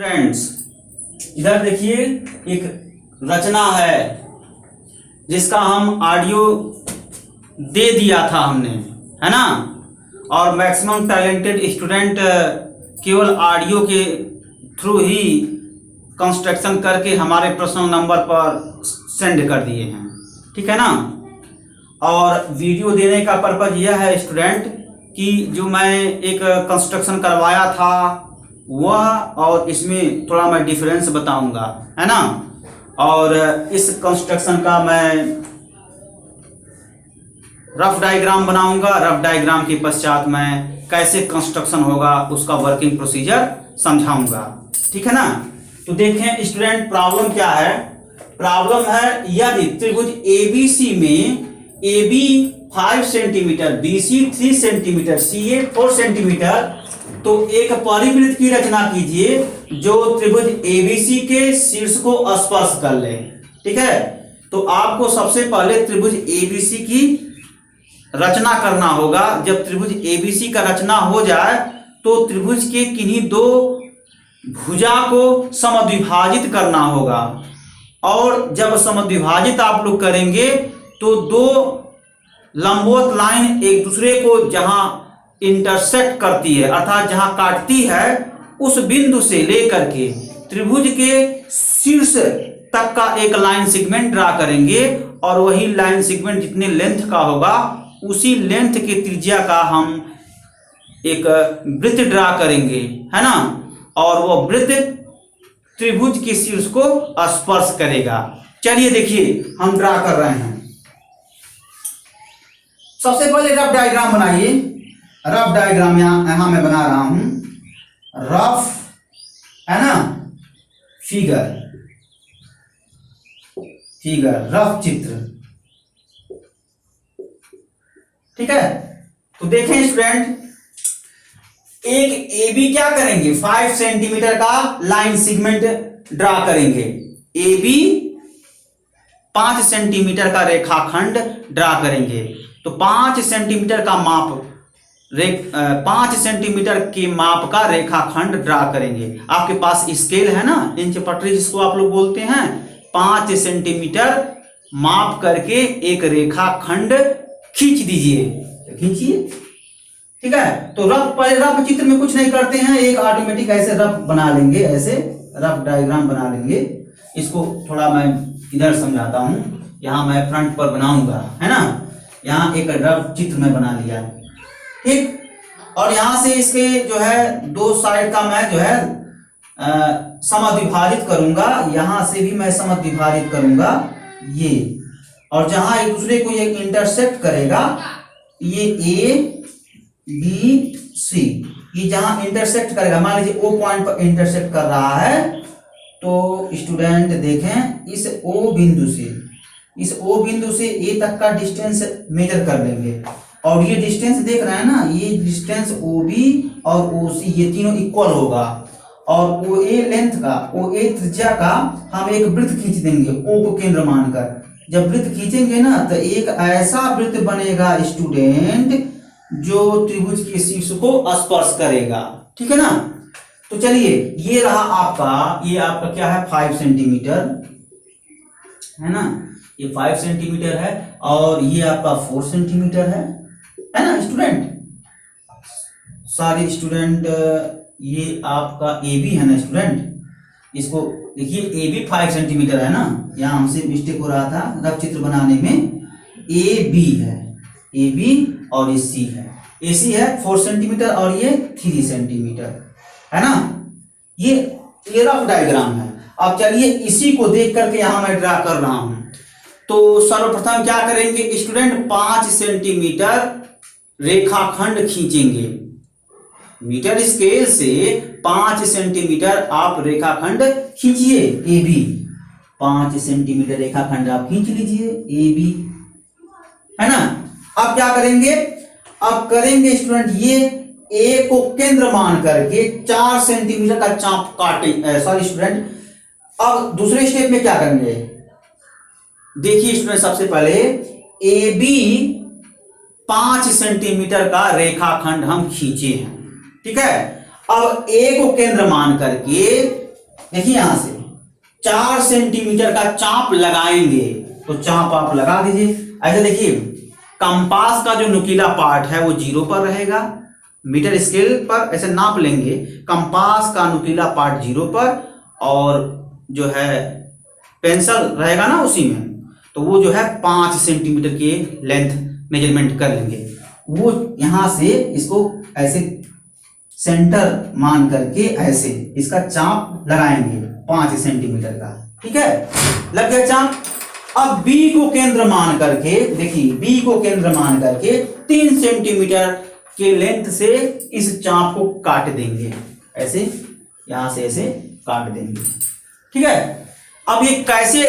Friends, इधर देखिए एक रचना है जिसका हम ऑडियो दे दिया था हमने, है ना। और मैक्सिमम टैलेंटेड स्टूडेंट केवल ऑडियो के थ्रू ही कंस्ट्रक्शन करके हमारे पर्सनल नंबर पर सेंड कर दिए हैं, ठीक है ना। और वीडियो देने का पर्पज़ यह है स्टूडेंट कि जो मैं एक कंस्ट्रक्शन करवाया था वह और इसमें थोड़ा मैं डिफरेंस बताऊंगा, है ना। और इस कंस्ट्रक्शन का मैं रफ डायग्राम बनाऊंगा। रफ डायग्राम के पश्चात मैं कैसे कंस्ट्रक्शन होगा उसका वर्किंग प्रोसीजर समझाऊंगा, ठीक है ना। तो देखें स्टूडेंट, प्रॉब्लम क्या है। प्रॉब्लम है यदि त्रिभुज ABC में AB 5 centimetre, BC 3 centimetre, CA 4 centimetre, तो एक परिवृत्त की रचना कीजिए जो त्रिभुज ABC के शीर्ष को स्पर्श कर ले, ठीक है। तो आपको सबसे पहले त्रिभुज ABC की रचना करना होगा। जब त्रिभुज ABC का रचना हो जाए तो त्रिभुज के किन्हीं दो भुजा को समद्विभाजित करना होगा। और जब समद्विभाजित आप लोग करेंगे तो दो लंबवत लाइन एक दूसरे को जहां इंटरसेक्ट करती है अर्थात जहां काटती है उस बिंदु से लेकर के त्रिभुज के शीर्ष तक का एक लाइन सेगमेंट ड्रा करेंगे। और वही लाइन सेगमेंट जितने लेंथ का होगा उसी लेंथ की त्रिज्या का हम एक वृत्त ड्रा करेंगे, है ना। और वो वृत्त त्रिभुज के शीर्ष को स्पर्श करेगा। चलिए देखिए हम ड्रा कर रहे हैं। सबसे पहले रफ डायग्राम बनाइए। रफ डायग्राम यहां मैं बना रहा हूं। रफ, है ना, फिगर रफ चित्र, ठीक है। तो देखें स्टूडेंट, एक AB क्या करेंगे, 5 सेंटीमीटर का लाइन सेगमेंट ड्रा करेंगे। AB 5 सेंटीमीटर का रेखाखंड ड्रा करेंगे। तो 5 सेंटीमीटर का माप 5 सेंटीमीटर के माप का रेखाखंड ड्रा करेंगे। आपके पास स्केल है ना, इंच पटरी जिसको आप लोग बोलते हैं। 5 सेंटीमीटर माप करके एक रेखाखंड खींच दीजिए, खींचिए, ठीक है। तो रफ चित्र में कुछ नहीं करते हैं, एक ऑटोमेटिक ऐसे रफ बना लेंगे, ऐसे रफ डायग्राम बना लेंगे। इसको थोड़ा मैं इधर समझाता हूं। यहां मैं फ्रंट पर बनाऊंगा, है ना। यहां एक रफ चित्र में बना लिया, ठीक। और यहां से इसके जो है दो साइड का मैं जो है समद्विभाजित करूंगा। यहां से भी मैं समद्विभाजित करूंगा ये। और जहां एक दूसरे को ये इंटरसेक्ट करेगा, ये ABC, ये जहां इंटरसेक्ट करेगा, मान लीजिए O पॉइंट पर इंटरसेक्ट कर रहा है, तो स्टूडेंट देखें इस O बिंदु से A तक का डिस्टेंस मेजर कर लेंगे। और ये डिस्टेंस देख रहे हैं ना, ये डिस्टेंस OB और OC ये तीनों इक्वल होगा। और OA लेंथ का, OA त्रिज्या का हम एक वृत्त खींच देंगे O को केंद्र मानकर। जब वृत्त खींचेंगे ना तो एक ऐसा वृत्त बनेगा स्टूडेंट जो त्रिभुज के शीर्ष को स्पर्श करेगा, ठीक है ना। तो चलिए ये रहा आपका, ये आपका क्या है, 5 सेंटीमीटर, है ना। ये 5 सेंटीमीटर है और ये आपका 4 सेंटीमीटर है ना स्टूडेंट। सारे स्टूडेंट, ये आपका AB है ना स्टूडेंट। इसको देखिए AB 5 सेंटीमीटर है ना, यहाँ हमसे मिस्टेक हो रहा था रफ चित्र बनाने में। AB है, AB और ये C है। AC है 4 सेंटीमीटर और ये 3 सेंटीमीटर, है ना। ये रफ डायग्राम है। अब चलिए इसी को देख करके यहां मैं ड्रा कर रहा हूं। तो सर्वप्रथम क्या करेंगे स्टूडेंट, 5 सेंटीमीटर रेखाखंड खींचेंगे। मीटर स्केल से 5 सेंटीमीटर आप रेखाखंड खींचिए। AB 5 सेंटीमीटर रेखाखंड आप खींच लीजिए, AB, है ना। अब क्या करेंगे, अब करेंगे स्टूडेंट ये A को केंद्र मान करके 4 सेंटीमीटर का चाप काटे। सॉरी स्टूडेंट, अब दूसरे स्टेप में क्या करेंगे, देखिए स्टूडेंट, सबसे पहले AB 5 सेंटीमीटर का रेखाखंड हम खींचे हैं, ठीक है। अब A को केंद्र मान करके देखिए यहां से 4 सेंटीमीटर का चाप लगाएंगे, तो चाप आप लगा दीजिए। ऐसे देखिए कंपास का जो नुकीला पार्ट है वो 0 पर रहेगा, मीटर स्केल पर ऐसे नाप लेंगे, कंपास का नुकीला पार्ट 0 पर, और जो है पेंसिल रहेगा ना उसी में, तो वो जो है 5 सेंटीमीटर के लेंथ मेजरमेंट कर लेंगे। वो यहां से इसको ऐसे सेंटर मान करके ऐसे इसका चाप लगाएंगे 5 सेंटीमीटर का, ठीक है, लग गया चाप। अब बी को केंद्र मान करके, देखिए बी को केंद्र मान करके 3 सेंटीमीटर के लेंथ से इस चाप को काट देंगे, ऐसे यहां से ऐसे काट देंगे, ठीक है। अब ये कैसे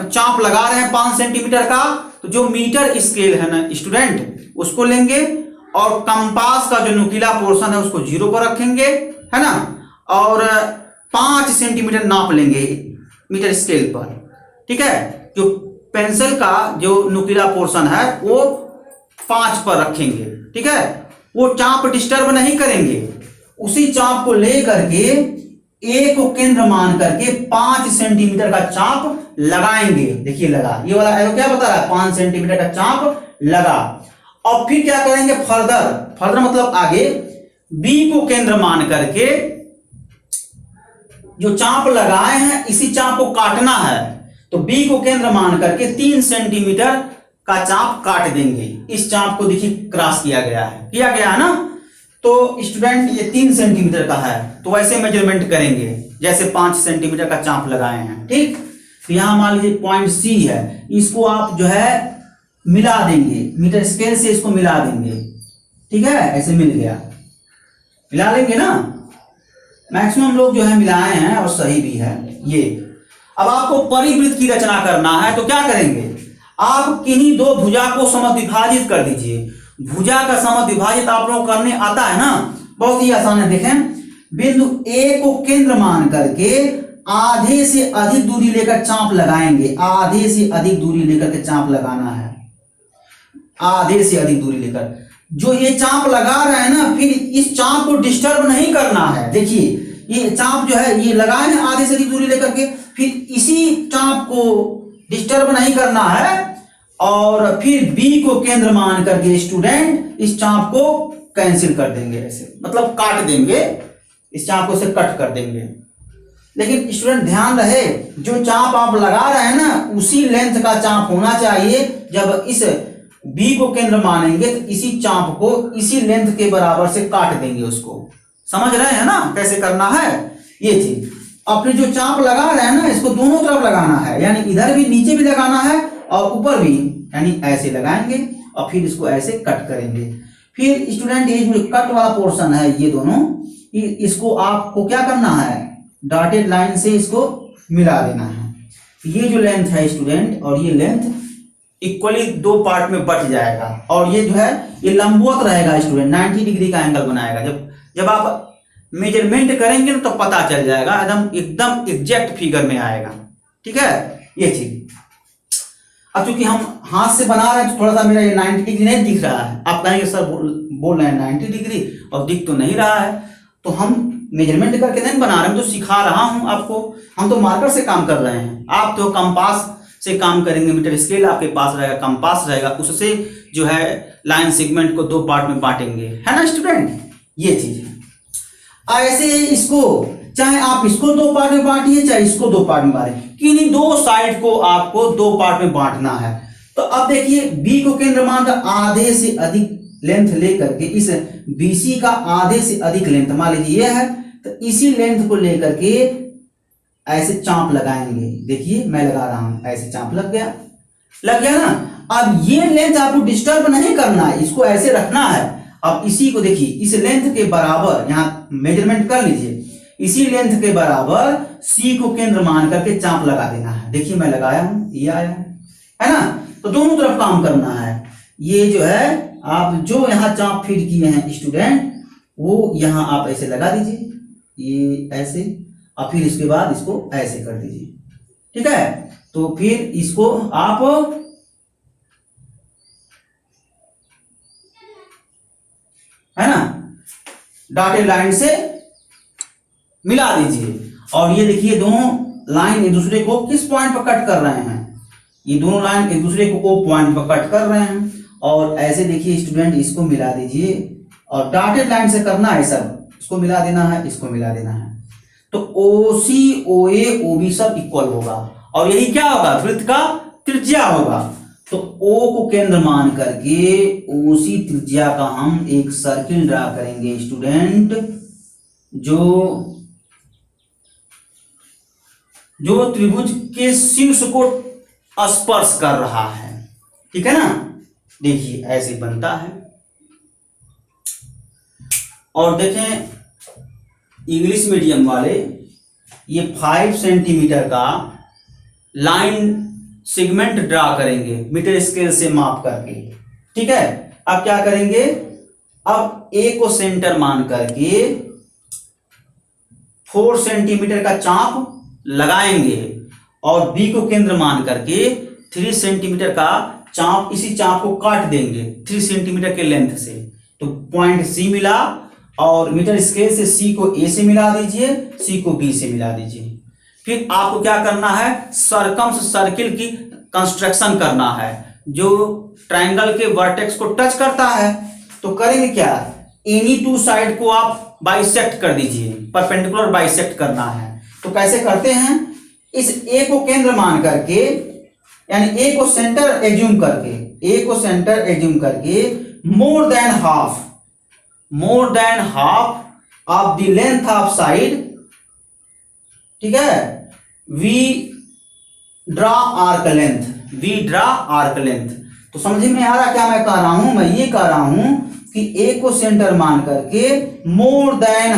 चाप लगा रहे हैं 5 सेंटीमीटर का, तो जो मीटर स्केल है ना स्टूडेंट उसको लेंगे, और कंपास का जो नुकीला पोर्शन है उसको 0 पर रखेंगे, है ना, और 5 सेंटीमीटर नाप लेंगे मीटर स्केल पर, ठीक है। जो पेंसिल का जो नुकीला पोर्शन है वो 5 पर रखेंगे, ठीक है। वो चाप डिस्टर्ब नहीं करेंगे, उसी चाप को ले करके ए को केंद्र मान करके 5 सेंटीमीटर का चाप लगाएंगे। देखिए लगा, ये वाला एरो क्या बता रहा है, 5 सेंटीमीटर का चाप लगा। और फिर क्या करेंगे, फर्दर मतलब आगे बी को केंद्र मान करके जो चाप लगाए हैं इसी चाप को काटना है, तो बी को केंद्र मान करके 3 सेंटीमीटर का चाप काट देंगे। इस चाप को देखिए क्रॉस किया गया है ना, तो स्टूडेंट ये 3 सेंटीमीटर का है, तो वैसे मेजरमेंट करेंगे जैसे 5 सेंटीमीटर का चाप लगाए हैं, ठीक। तो यहां मान लीजिए पॉइंट सी है, इसको आप जो है मिला देंगे, मीटर स्केल से इसको मिला देंगे, ठीक है, ऐसे मिल गया, मिला लेंगे ना। मैक्सिमम लोग जो है मिलाए हैं और सही भी है ये। अब आपको परिवृत्त की रचना करना है, तो क्या करेंगे, आप किन्हीं दो भुजा को समद्विभाजित कर दीजिए। भुजा का समद्विभाजित आप लोग करने आता है ना, बहुत ही आसान है। देखें, बिंदु ए को केंद्र मान करके आधे से अधिक दूरी लेकर चाप लगाएंगे, आधे से अधिक दूरी लेकर के चाप लगाना है, आधे से अधिक दूरी लेकर। जो ये चाप लगा रहे हैं ना, फिर इस चाप को डिस्टर्ब नहीं करना है। देखिए ये चाप जो है ये लगाए ना आधे से अधिक दूरी लेकर के, फिर इसी चाप को डिस्टर्ब नहीं करना है, और फिर बी को केंद्र मान करके स्टूडेंट इस चाप को कैंसिल कर देंगे, ऐसे मतलब काट देंगे, इस चाप को से कट कर देंगे। लेकिन स्टूडेंट ध्यान रहे, जो चाप आप लगा रहे हैं ना उसी लेंथ का चाप होना चाहिए। जब इस बी को केंद्र मानेंगे तो इसी चाप को इसी लेंथ के बराबर से काट देंगे, उसको समझ रहे हैं ना कैसे करना है ये चीज। अपने जो चाप लगा रहे हैं ना इसको दोनों तरफ लगाना है, यानी इधर भी नीचे भी लगाना है और ऊपर भी, यानी ऐसे लगाएंगे और फिर इसको ऐसे कट करेंगे। फिर स्टूडेंट ये जो कट वाला पोर्शन है ये दोनों, इसको आपको क्या करना है, डॉटेड लाइन से इसको मिला देना है। ये जो लेंथ है स्टूडेंट और ये लेंथ इक्वली 2 पार्ट में बट जाएगा, और ये जो है ये लंबवत रहेगा स्टूडेंट, 90 डिग्री का एंगल बनाएगा। जब आप मेजरमेंट करेंगे ना तो पता चल जाएगा, एकदम एग्जैक्ट फिगर में आएगा, ठीक है ये चीज। अब चूंकि हम हाथ से बना रहे हैं तो थोड़ा सा मेरा ये 90 डिग्री नहीं दिख रहा है, आप कहेंगे सर बोल रहे हैं 90 डिग्री और दिख तो नहीं रहा है, तो हम मेजरमेंट करके नहीं बना रहे हैं, तो सिखा रहा हूं आपको। हम तो मार्कर से काम कर रहे हैं, आप तो कंपास से काम करेंगे, मीटर स्केल आपके पास रहेगा, कंपास रहेगा, उससे जो है लाइन सेगमेंट को 2 पार्ट में बांटेंगे, है ना स्टूडेंट, ये चीज है। ऐसे इसको चाहे आप इसको 2 पार्ट में बांटिए चाहे इसको 2 पार्ट में बांटिए, किन्हीं 2 साइड को आपको 2 पार्ट में बांटना है। तो अब देखिए बी को केंद्र मानकर आधे से अधिक लेंथ लेकर के इस बीसी का आधे से अधिक लेंथ मान लीजिए ये है, तो इसी लेंथ को लेकर के ऐसे चाप लगाएंगे। देखिए मैं लगा रहा हूं, ऐसे चाप लग गया ना। अब ये लेंथ आपको डिस्टर्ब नहीं करना है, इसको ऐसे रखना है। अब इसी को देखिए इस लेंथ के बराबर यहां मेजरमेंट कर लीजिए, इसी लेंथ के बराबर सी को केंद्र मान करके चाप लगा देना है। देखिए मैं लगाया हूं, ये आया है ना, तो दोनों तरफ काम करना है। ये जो है आप जो यहाँ चाप फीड किए हैं स्टूडेंट, वो यहाँ आप ऐसे लगा दीजिए, ये ऐसे, और फिर इसके बाद इसको ऐसे कर दीजिए, ठीक है। तो फिर इसको आप है ना डॉटेड लाइन से मिला दीजिए। और ये देखिए दोनों लाइन एक दूसरे को किस पॉइंट पर कट कर रहे हैं, ये दोनों लाइन एक दूसरे को ओ पॉइंट पर कट कर रहे हैं। और ऐसे देखिए स्टूडेंट इसको मिला दीजिए और डॉटेड लाइन से करना है सब, इसको मिला देना है, इसको मिला देना है। तो ओ सी ओ ए ओ बी सब इक्वल होगा और यही क्या होगा, वृत्त का त्रिज्या होगा। तो ओ को केंद्र मान करके ओ सी त्रिज्या का हम एक सर्किल ड्रा करेंगे स्टूडेंट, जो त्रिभुज के शीर्ष को स्पर्श कर रहा है। ठीक है ना, देखिए ऐसे बनता है। और देखें इंग्लिश मीडियम वाले ये 5 सेंटीमीटर का लाइन सेगमेंट ड्रा करेंगे मीटर स्केल से माप करके। ठीक है, अब क्या करेंगे, अब ए को सेंटर मान करके 4 सेंटीमीटर का चाप लगाएंगे और बी को केंद्र मान करके 3 सेंटीमीटर का चाप, इसी चाप को काट देंगे 3 सेंटीमीटर के लेंथ से। तो पॉइंट सी मिला और मीटर स्केल से सी को ए से मिला दीजिए, सी को बी से मिला दीजिए। फिर आपको क्या करना है, सर्कम्स सर्किल की कंस्ट्रक्शन करना है जो ट्रायंगल के वर्टेक्स को टच करता है। तो करेंगे क्या, एनी टू साइड को आप बाइसेक्ट कर दीजिए, परपेंडिकुलर बाइसेक्ट करना है। तो कैसे करते हैं, इस ए को केंद्र मान करके यानी ए को सेंटर एज्यूम करके, ए को सेंटर एज्यूम करके more than half of the length of side, ठीक है, वी ड्रा आर्क लेंथ। तो समझ में आ रहा क्या मैं कह रहा हूं, मैं ये कह रहा हूं कि ए को सेंटर मान करके more than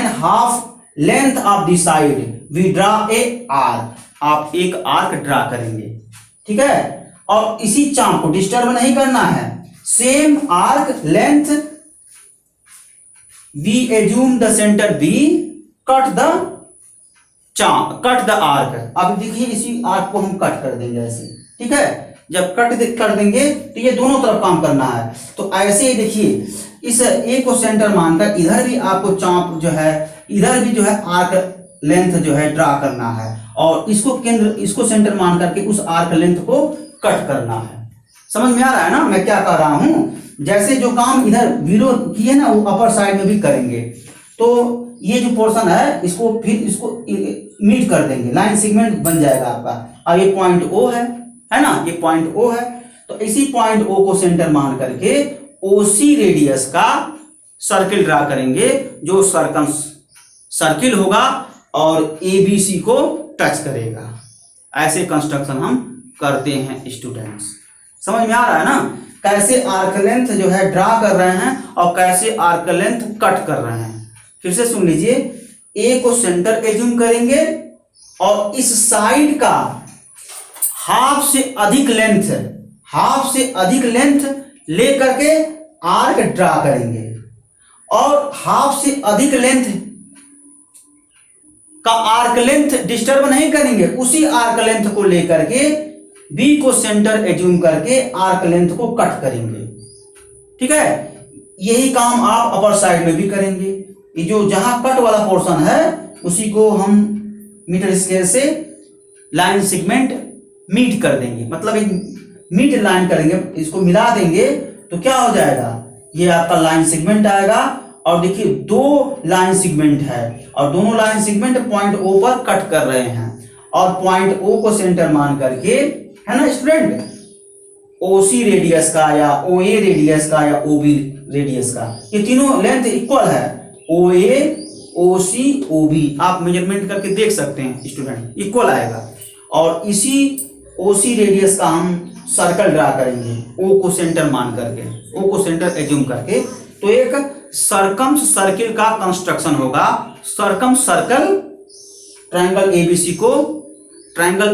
half length of the side we draw a arc, आप एक आर्क ड्रा करेंगे। ठीक है, और इसी चाप को डिस्टर्ब नहीं करना है, same arc length we assume the centre B, cut the arc. अब देखिए इसी आर्क को हम कट कर देंगे ऐसे। ठीक है, जब कट कर देंगे तो ये दोनों तरफ काम करना है। तो ऐसे ही देखिए इस ए को सेंटर मानकर इधर भी आपको चाप जो है, इधर भी जो है आर्क लेंथ जो है ड्रा करना है और इसको सेंटर मान करके उस आर्क लेंथ को कट करना है। समझ में आ रहा है ना मैं क्या कर रहा हूं, जैसे जो काम इधर बिलो किए ना वो अपर साइड में भी करेंगे। तो ये जो पोर्शन है इसको मीट कर देंगे, लाइन सेगमेंट बन जाएगा आपका। और ये पॉइंट ओ है ना, ये पॉइंट ओ है। तो इसी पॉइंट ओ को सेंटर मान करके ओसी रेडियस का सर्किल ड्रा करेंगे जो सर्किल होगा और एबीसी को टच करेगा। ऐसे कंस्ट्रक्शन हम करते हैं स्टूडेंट्स। समझ में आ रहा है ना, कैसे आर्क लेंथ जो है ड्रा कर रहे हैं और कैसे आर्क लेंथ कट कर रहे हैं। फिर से सुन लीजिए, ए को सेंटर एज्यूम करेंगे और इस साइड का हाफ से अधिक लेंथ ले करके आर्क ड्रा करेंगे और हाफ से अधिक लेंथ का आर्क लेंथ डिस्टर्ब नहीं करेंगे, उसी आर्क लेंथ को लेकर के बी को सेंटर एज्यूम करके आर्क लेंथ को कट करेंगे। ठीक है, यही काम आप अपर साइड में भी करेंगे। ये जो जहां कट वाला पोर्शन है उसी को हम मीटर स्केल से लाइन सेगमेंट मीट कर देंगे, मतलब एक मीट लाइन करेंगे, इसको मिला देंगे तो क्या हो जाएगा, ये आपका लाइन सेगमेंट आएगा। और देखिए 2 लाइन सेगमेंट है और दोनों लाइन सेगमेंट पॉइंट ओ पर कट कर रहे हैं और पॉइंट ओ को सेंटर मान करके, है ना स्टूडेंट, ओसी रेडियस का या ओए रेडियस का या ओबी रेडियस का, ये तीनों लेंथ इक्वल है, ओए ओसी ओबी आप मेजरमेंट करके देख सकते हैं स्टूडेंट, इक्वल आएगा। और इसी ओसी रेडियस का हम सर्कल ड्रा करेंगे ओ को सेंटर मान करके, ओ को सेंटर एज्यूम करके। तो एक सर्कम सर्किल का कंस्ट्रक्शन होगा। सर्कम सर्कल ट्रायंगल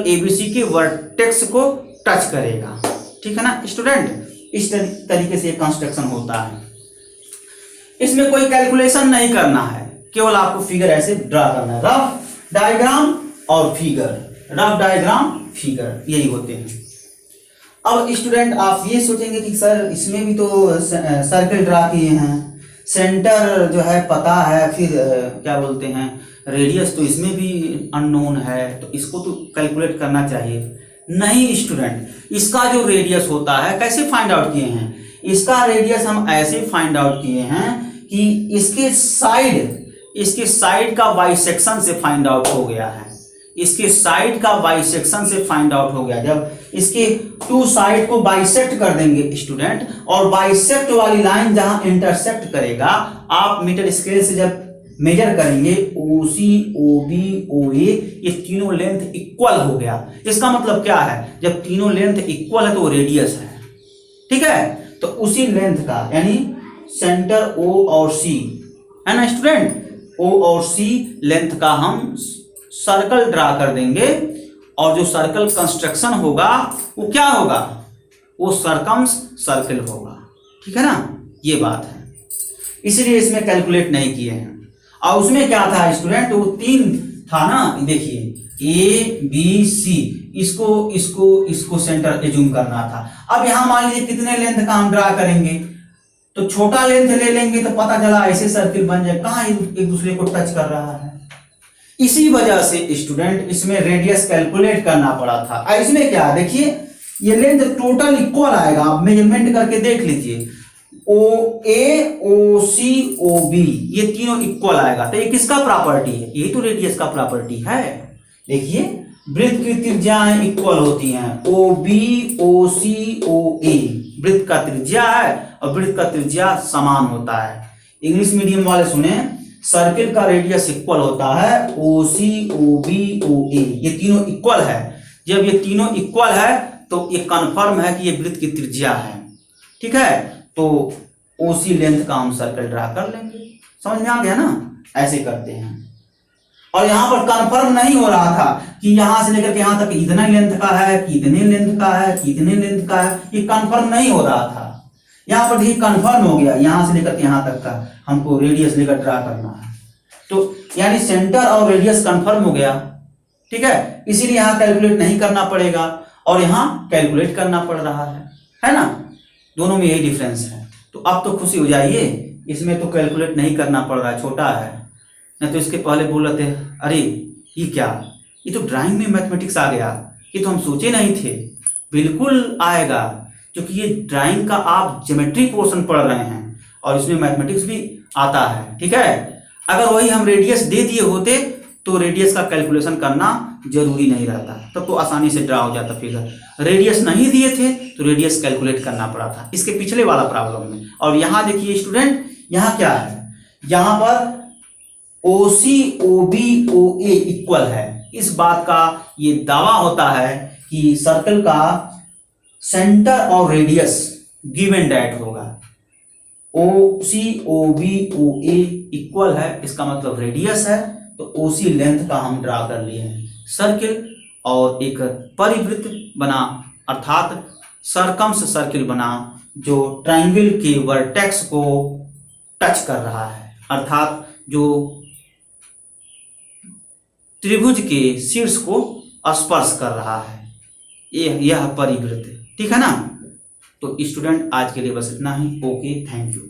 एबीसी के वर्टेक्स को टच करेगा। ठीक है ना स्टूडेंट, इस तरीके से कंस्ट्रक्शन होता है। इसमें कोई कैलकुलेशन नहीं करना है, केवल आपको फिगर ऐसे ड्रा करना है। रफ डायग्राम और फिगर यही होते हैं। अब स्टूडेंट आप ये सोचेंगे कि सर इसमें भी तो सर्कल ड्रा किए हैं, सेंटर जो है पता है, फिर क्या बोलते हैं रेडियस तो इसमें भी अननोन है, तो इसको तो कैलकुलेट करना चाहिए। नहीं स्टूडेंट, इसका जो रेडियस होता है कैसे फाइंड आउट किए हैं, इसका रेडियस हम ऐसे फाइंड आउट किए हैं कि इसके साइड का बाइसेक्शन से फाइंड आउट हो गया है, इसके साइड का बाइसेक्शन से फाइंड आउट हो गया। जब इसके टू साइड को बाइसेक्ट कर देंगे स्टूडेंट, और बाइसेक्ट वाली लाइन जहां इंटरसेक्ट करेगा, आप मीटर स्केल से जब मेजर करेंगे OC, OB, OA, ये तीनों लेंथ इक्वल हो गया। इसका मतलब क्या है, जब तीनों लेंथ इक्वल है तो रेडियस है, ठीक है। तो उसी लेंथ का यानी सेंटर O और C है ना स्टूडेंट, O और C लेंथ का हम सर्कल ड्रा कर देंगे, और जो सर्कल कंस्ट्रक्शन होगा वो क्या होगा, वो सर्कम्स सर्कल होगा, ठीक है ना, ये बात है। इसलिए इसमें कैलकुलेट नहीं किए हैं। और उसमें क्या था स्टूडेंट, वो 3 था ना, देखिए ABC, इसको सेंटर एज्यूम करना था। अब यहां मान लीजिए कितने लेंथ का हम ड्रा करेंगे, तो छोटा लेंथ ले लेंगे तो पता चला ऐसे सर्किल बन जाए, कहां एक दूसरे को टच कर रहा है। इसी वजह से स्टूडेंट इसमें रेडियस कैलकुलेट करना पड़ा था। इसमें क्या देखिए, ये लेंथ टोटल इक्वल आएगा, आप मेजरमेंट करके देख लीजिए, OA, OC, OB ये तीनों इक्वल आएगा। तो ये किसका प्रॉपर्टी है, ये तो रेडियस का प्रॉपर्टी है। देखिए वृत्त की त्रिज्याएं इक्वल होती हैं, OB, OC, OA वृत्त का त्रिज्या है और वृत्त का त्रिज्या समान होता है। इंग्लिश मीडियम वाले सुने, सर्किल का रेडियस इक्वल होता है OC, OB, OA, ये तीनों इक्वल है। जब ये तीनों इक्वल है तो ये कंफर्म है कि ये वृत्त की त्रिज्या है, ठीक है। तो OC लेंथ का हम सर्कल ड्रा कर लेंगे, समझ में आ गया ना, ऐसे करते हैं। और यहां पर कंफर्म नहीं हो रहा था कि यहां से लेकर के यहां तक इतना लेंथ का है, कितने लेंथ का है, कितने लेंथ का है, ये कंफर्म नहीं हो रहा था। यहां पर देखिए कंफर्म हो गया, यहां से लेकर के यहां तक का हमको रेडियस लेकर ड्रा करना है, तो यानी सेंटर और रेडियस कंफर्म हो गया, ठीक है। इसीलिए यहां कैलकुलेट नहीं करना पड़ेगा और यहां कैलकुलेट करना पड़ रहा है ना, दोनों में यही डिफरेंस है। तो अब तो खुशी हो जाइए, इसमें तो कैलकुलेट नहीं करना पड़ रहा है, छोटा है। नहीं तो इसके पहले बोल रहे थे अरे ये क्या, ये तो ड्राइंग में मैथमेटिक्स आ गया, ये तो हम सोचे नहीं थे। बिल्कुल आएगा, क्योंकि ये ड्राइंग का आप ज्योमेट्री पोर्शन पढ़ रहे हैं और इसमें मैथमेटिक्स भी आता है, ठीक है। अगर वही हम रेडियस दे दिए होते तो रेडियस का कैलकुलेशन करना जरूरी नहीं रहता, तब तो आसानी से ड्रा हो जाता फिगर। रेडियस नहीं दिए थे तो रेडियस कैलकुलेट करना पड़ा था, इसके पिछले वाला प्रॉब्लम में। और यहाँ देखिए स्टूडेंट, यहाँ क्या है, यहाँ पर OC, OB, OA इक्वल है। इस बात का ये दावा होता है कि सर्कल का सेंटर और रेडियस गिव एंड डेट होगा। OC, OB, OA इक्वल है, इसका मतलब रेडियस है, तो OC लेंथ का हम ड्रा कर लिए हैं सर्किल, और एक परिवृत्त बना अर्थात सर्कम्स सर्किल बना जो ट्रायंगल के वर्टेक्स को टच कर रहा है, अर्थात जो त्रिभुज के शीर्ष को स्पर्श कर रहा है, यह परिवृत्त, ठीक है ना। तो स्टूडेंट आज के लिए बस इतना ही। Okay, thank you.